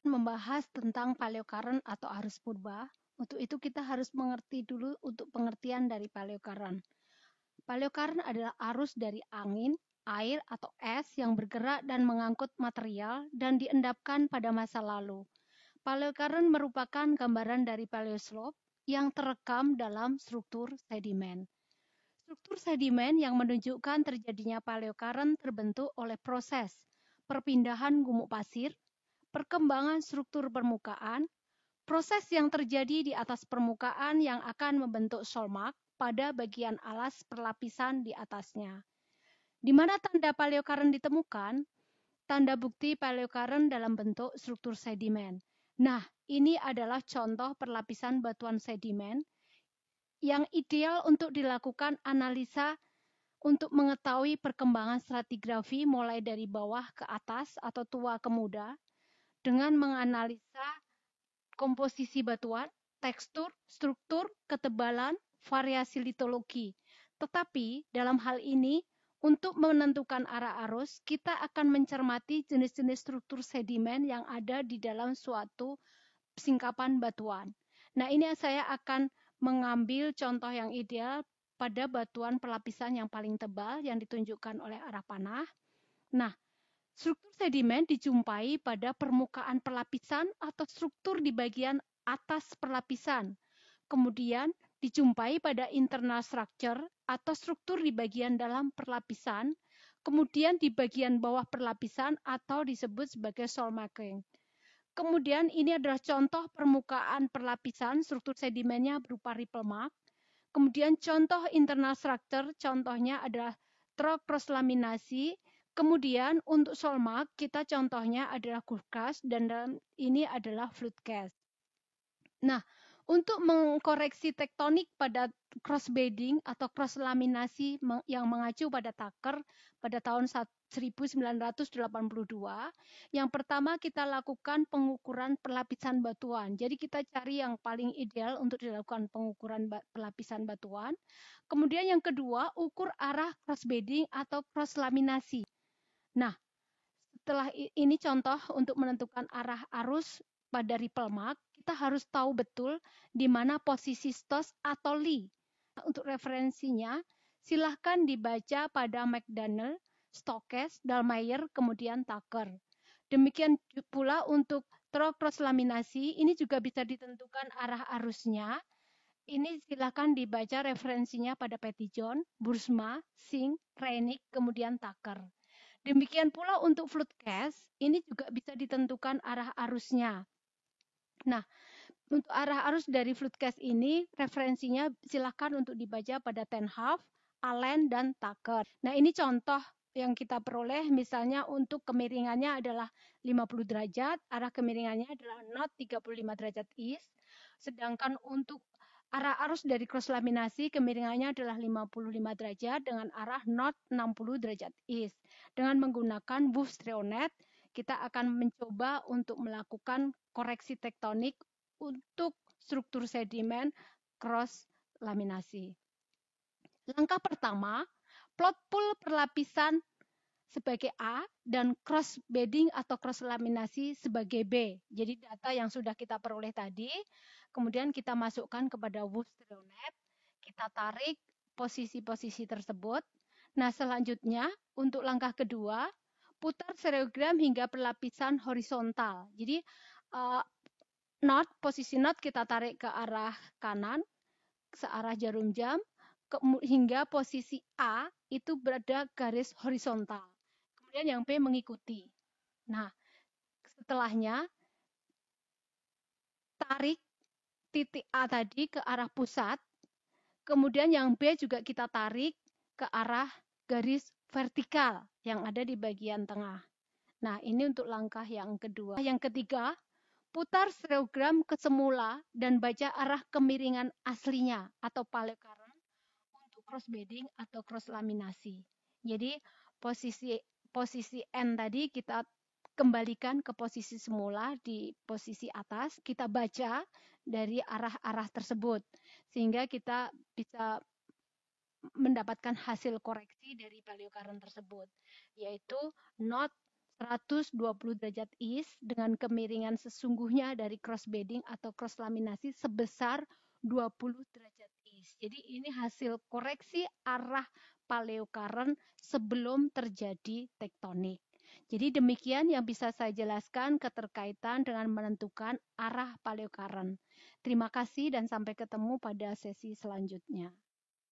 membahas tentang paleokaran atau arus purba. Untuk itu kita harus mengerti dulu untuk pengertian dari paleokaran. Paleokaran adalah arus dari angin, air, atau es yang bergerak dan mengangkut material dan diendapkan pada masa lalu. Paleokaran merupakan gambaran dari paleoslope yang terekam dalam struktur sedimen. Struktur sedimen yang menunjukkan terjadinya paleokaran terbentuk oleh proses perpindahan gumuk pasir, perkembangan struktur permukaan, proses yang terjadi di atas permukaan yang akan membentuk solmak pada bagian alas perlapisan di atasnya. Di mana tanda paleokaran ditemukan? Tanda bukti paleokaran dalam bentuk struktur sedimen. Nah, ini adalah contoh perlapisan batuan sedimen yang ideal untuk dilakukan analisa untuk mengetahui perkembangan stratigrafi mulai dari bawah ke atas atau tua ke muda dengan menganalisa komposisi batuan, tekstur, struktur, ketebalan, variasi litologi. Tetapi dalam hal ini, untuk menentukan arah arus, kita akan mencermati jenis-jenis struktur sedimen yang ada di dalam suatu singkapan batuan. Nah, ini saya akan mengambil contoh yang ideal pada batuan pelapisan yang paling tebal yang ditunjukkan oleh arah panah. Nah, struktur sedimen dijumpai pada permukaan pelapisan atau struktur di bagian atas perlapisan. Kemudian dijumpai pada internal structure atau struktur di bagian dalam perlapisan. Kemudian di bagian bawah perlapisan atau disebut sebagai soil marking. Kemudian ini adalah contoh permukaan perlapisan struktur sedimennya berupa ripple mark. Kemudian contoh internal structure, contohnya adalah trough cross laminasi. Kemudian untuk soil mark, kita contohnya adalah groove cast dan ini adalah flute cast. Nah, untuk mengkoreksi tektonik pada cross bedding atau cross laminasi yang mengacu pada Tucker pada tahun 1982, yang pertama kita lakukan pengukuran pelapisan batuan. Jadi kita cari yang paling ideal untuk dilakukan pengukuran pelapisan batuan. Kemudian yang kedua, ukur arah cross bedding atau cross laminasi. Nah, setelah ini contoh untuk menentukan arah arus pada ripple mark, kita harus tahu betul di mana posisi stos atau li. Untuk referensinya, silahkan dibaca pada McDaniel, Stokes, Dallmeyer, kemudian Tucker. Demikian pula untuk trough cross laminasi, ini juga bisa ditentukan arah arusnya. Ini silahkan dibaca referensinya pada Petitjohn, Boersma, Singh, Reinik, kemudian Tucker. Demikian pula untuk flute cast, ini juga bisa ditentukan arah arusnya. Nah, untuk arah arus dari flute cast ini, referensinya silakan untuk dibaca pada Ten Hag, Allen, dan Tucker. Nah, ini contoh yang kita peroleh, misalnya untuk kemiringannya adalah 50 derajat, arah kemiringannya adalah not 35 derajat east, sedangkan untuk arah arus dari cross laminasi kemiringannya adalah 55 derajat dengan arah north 60 derajat east. Dengan menggunakan Wolff Streunet, kita akan mencoba untuk melakukan koreksi tektonik untuk struktur sedimen cross laminasi. Langkah pertama, plot pool perlapisan sebagai A dan cross bedding atau cross laminasi sebagai B. Jadi data yang sudah kita peroleh tadi, kemudian kita masukkan kepada Wolff Streunet, kita tarik posisi-posisi tersebut. Nah, selanjutnya untuk langkah kedua, putar stereogram hingga perlapisan horizontal. Jadi posisi not kita tarik ke arah kanan, searah jarum jam, hingga posisi A itu berada garis horizontal. Kemudian yang B mengikuti. Nah, setelahnya tarik titik A tadi ke arah pusat, kemudian yang B juga kita tarik ke arah garis vertikal yang ada di bagian tengah. Nah, ini untuk langkah yang kedua. Yang ketiga, putar stereogram ke semula dan baca arah kemiringan aslinya atau paleokaran untuk cross bedding atau cross laminasi. Jadi, posisi N tadi kita kembalikan ke posisi semula di posisi atas, kita baca dari arah-arah tersebut sehingga kita bisa mendapatkan hasil koreksi dari paleokaran tersebut, yaitu not 120 derajat east dengan kemiringan sesungguhnya dari cross bedding atau cross laminasi sebesar 20 derajat east. Jadi ini hasil koreksi arah paleokarent sebelum terjadi tektonik. Jadi demikian yang bisa saya jelaskan keterkaitan dengan menentukan arah paleokarent. Terima kasih dan sampai ketemu pada sesi selanjutnya.